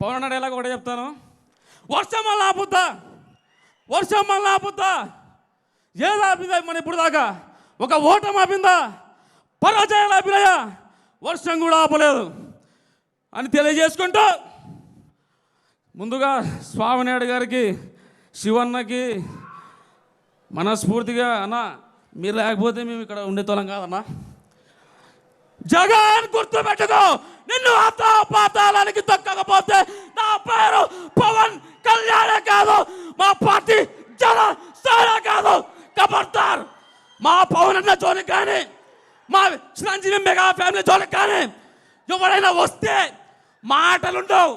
పవన్ అన్నాడు ఎలాగ ఒకటే చెప్తాను. వర్షం మళ్ళీ ఆపుద్దా, వర్షం మళ్ళీ ఆపుద్దా, ఏది ఆపిందా మన ఇప్పుడు దాకా? ఒక ఓటమి ఆపిందా? పరాజయాలు ఆపినాయా? వర్షం కూడా ఆపలేదు అని తెలియజేసుకుంటూ ముందుగా స్వామినాయుడు గారికి, శివన్నకి మనస్ఫూర్తిగా అన్న, మీరు లేకపోతే మేము ఇక్కడ ఉండేతోళం కాదన్నా. జగన్ గుర్తు పెట్టుకో, నిన్ను పాతాళానికి తొక్కకపోతే నా పేరు పవన్ కళ్యాణే కాదు, మా పార్టీ జనసేన కాదు. కబర్దార్, మా పవన్ అన్న జోలికి కానీ, మా చిరంజీవి మెగా ఫ్యామిలీ జోలికి కానీ ఎవరైనా వస్తే మాటలు ఉండవు.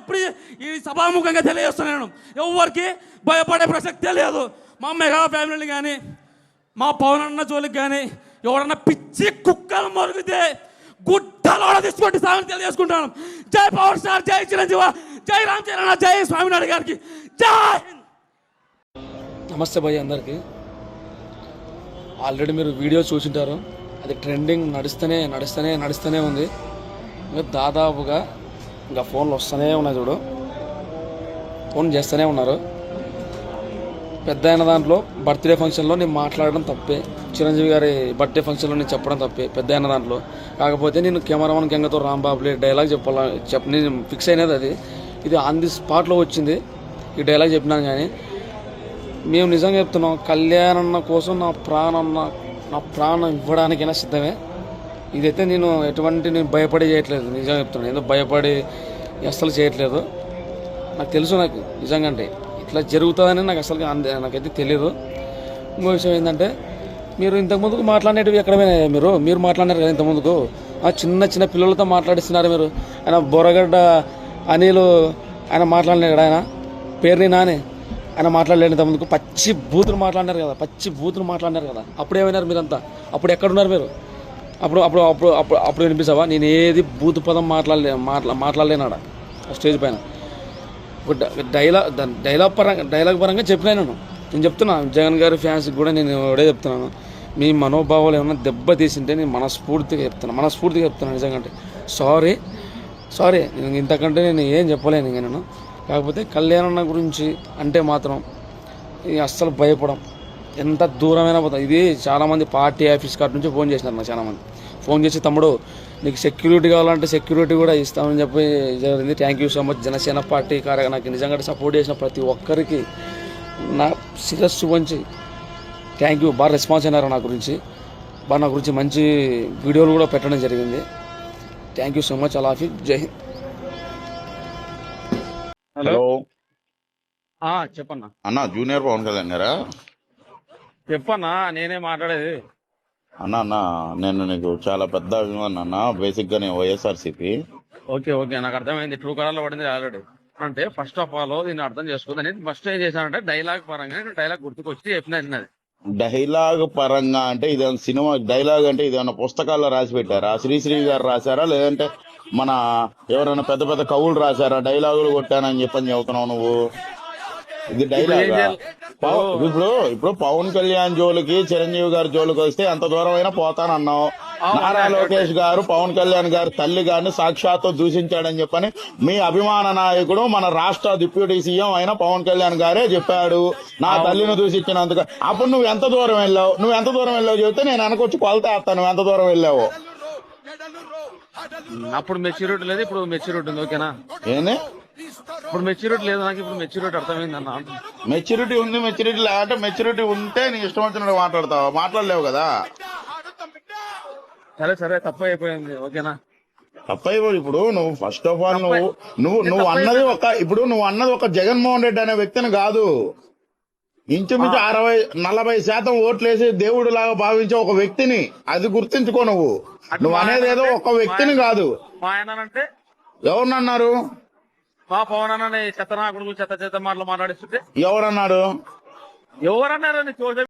ఇప్పుడు ఈ సభాముఖంగా తెలియజేస్తున్నాను, ఎవరికి భయపడే ప్రసక్తే లేదు. మా మెగా ఫ్యామిలీని కానీ, మా పవన్ అన్న జోలికి కానీ ఎవరన్నా పిచ్చి కుక్కలు మొరిగితే గుడ్డలో తీసుకొట్టి సాగని తెలియజేసుకుంటాను. జై పవర్ స్టార్, జై చిరంజీవి, జై రామ్ చరణ్, జై స్వామినాయుడు గారికి జై హింద్. నమస్తే భయ్య అందరికీ. ఆల్రెడీ మీరు వీడియో చూసింటారు, అది ట్రెండింగ్ నడుస్తూనే ఉంది. ఇంకా దాదాపుగా ఇంకా ఫోన్లు వస్తూనే ఉన్నాయి, చూడు ఫోన్ చేస్తూనే ఉన్నారు. పెద్ద అయిన దాంట్లో బర్త్డే ఫంక్షన్లో నేను మాట్లాడడం తప్పే, చిరంజీవి గారి బర్త్డే ఫంక్షన్లో నేను చెప్పడం తప్పే పెద్ద అయిన దాంట్లో. కాకపోతే నేను కెమెరామన్ గంగతో రాంబాబులే డైలాగ్ నేను ఫిక్స్ అయినది అది. ఇది ఆన్ ది స్పాట్లో వచ్చింది, ఈ డైలాగ్ చెప్పినాను. కానీ మేము నిజంగా చెప్తున్నాం, కళ్యాణన్న కోసం నా ప్రాణం ఇవ్వడానికైనా సిద్ధమే. ఇదైతే నేను భయపడి చేయట్లేదు, నిజంగా చెప్తున్నాను. ఏదో భయపడి అస్సలు చేయట్లేదు. నాకు తెలుసు, నాకు నిజంగా అంటే ఇట్లా జరుగుతుందని నాకు అసలు నాకైతే తెలియదు. ఇంకో విషయం ఏంటంటే, మీరు ఇంతకుముందుకు మాట్లాడేటివి ఎక్కడమైనా మీరు మాట్లాడారు కదా ఇంతకుముందుకు, చిన్న పిల్లలతో మాట్లాడిస్తున్నారు మీరు. ఆయన బొరగడ్డ అనిలు ఆయన మాట్లాడలేడు, ఆయన పేరుని నాని ఆయన మాట్లాడలేడు. ఇంతకుముందుకు పచ్చి బూతులు మాట్లాడినారు కదా. అప్పుడు ఏమైనారు మీరంతా? అప్పుడు ఎక్కడున్నారు మీరు? అప్పుడు వినిపిస్తావా? నేను ఏది బూతు పదం మాట్లాడలేనాడ స్టేజ్ పైన. డైలాగ్ పరంగా చెప్పినా నేను చెప్తున్నా. జగన్ గారి ఫ్యాన్స్కి కూడా నేను ఒకటే చెప్తున్నాను, మీ మనోభావాలు ఏమన్నా దెబ్బ తీసింటే నేను మనస్ఫూర్తిగా చెప్తున్నాను నిజంగా. అంటే సారీ నేను ఇంతకంటే నేను ఏం చెప్పలేను ఇంకా నేను. కాకపోతే కళ్యాణన్న గురించి అంటే మాత్రం అస్సలు భయపడం, ఎంత దూరమైనా పోతాం. ఇది చాలామంది పార్టీ ఆఫీస్ కాడ నుంచి ఫోన్ చేసినారు నాకు, చాలామంది ఫోన్ చేసి, తమ్ముడు నీకు సెక్యూరిటీ కావాలంటే సెక్యూరిటీ కూడా ఇస్తామని చెప్పి జరిగింది. Thank you so much. Janasena party నాకు నిజంగా సపోర్ట్ చేసిన ప్రతి ఒక్కరికి నా శిరస్సు వంచి థ్యాంక్ యూ. బాగా రెస్పాన్స్ అయినారు నా గురించి, నా గురించి మంచి వీడియోలు కూడా పెట్టడం జరిగింది. Thank you so much. అలాఫీ, జై హింద్. హలో, చెప్పన్నా. అన్న జూనియర్ పవన్ కళ్యాణ్ గారా? చెప్పన్నా, నేనే మాట్లాడేది. అన్న నేను నీకు చాలా పెద్ద అభిమానం అన్న. బేసిక్ గా నేను వైఎస్ఆర్సీపీ. ఓకే, నాకు అర్థమైంది. ట్రూ కలర్ లో పడింది ఆల్రెడీ. అంటే ఫస్ట్ ఆఫ్ ఆల్ దీన్ని అర్థం చేసుకోవాలి. నేను ఫస్ట్ ఏం చేశానంటే డైలాగ్ పరంగా డైలాగ్ గుర్తుకొచ్చి చెప్పినది. డైలాగ్ పరంగా అంటే ఇదేమన్నా సినిమా డైలాగ్ అంటే ఇదేమన్నా పుస్తకాల్లో రాసి పెట్టారా? శ్రీశ్రీ గారు రాశారా, లేదంటే మన ఎవరైనా పెద్ద పెద్ద కవులు రాశారా? డైలాగులు కొట్టానని చెప్తున్నావు నువ్వు. ఇది డైలాగ్. ఇప్పుడు పవన్ కళ్యాణ్ జోలికి చిరంజీవి గారి జోలికి వస్తే ఎంత దూరం అయినా పోతానన్నావు. నారా లోకేష్ గారు పవన్ కళ్యాణ్ గారి తల్లి గారిని సాక్షాత్తు దూషించాడని చెప్పని మీ అభిమాన నాయకుడు, మన రాష్ట్ర డిప్యూటీ సీఎం అయిన పవన్ కళ్యాణ్ గారే చెప్పాడు, నా తల్లిని దూషించినందుకు. అప్పుడు నువ్వు ఎంత దూరం వెళ్ళావు చెబితే నేను వెనకొచ్చి కొలతేస్తాను నువ్వు ఎంత దూరం వెళ్ళావు. అప్పుడు మెచ్యూరిటీ లేదు, ఇప్పుడు మెచ్యూరిటీ ఉంది. ఓకేనా? ఏంది ఇప్పుడు మెచ్యూరిటీ లేదు నాకు, ఇప్పుడు మెచ్యూరిటీ అర్థమైంది అన్న. మెచ్యూరిటీ ఉంది, మెచ్యూరిటీ లేదంటే మెచ్యూరిటీ ఉంటే నీ ఇష్టం వచ్చినట్టు మాట్లాడలేవు కదా. సరే తప్పు అయిపోయింది. ఓకేనా? తప్పైపోయి ఇప్పుడు నువ్వు ఫస్ట్ ఆఫ్ ఆల్ నువ్వు అన్నది ఒక జగన్మోహన్ రెడ్డి అనే వ్యక్తిని కాదు. ఇంచుమించు 40% ఓట్లేసి దేవుడు లాగా భావించే ఒక వ్యక్తిని, అది గుర్తించుకో. నువ్వు అనేది ఏదో ఒక వ్యక్తిని కాదు. మా ఆయన అంటే ఎవరినన్నారు? మా పవన్ అన్న చెత్త నాకుడు చెత్త మాటలు మాట్లాడిస్తుంటే ఎవరన్నారు? ఎవరన్నారు?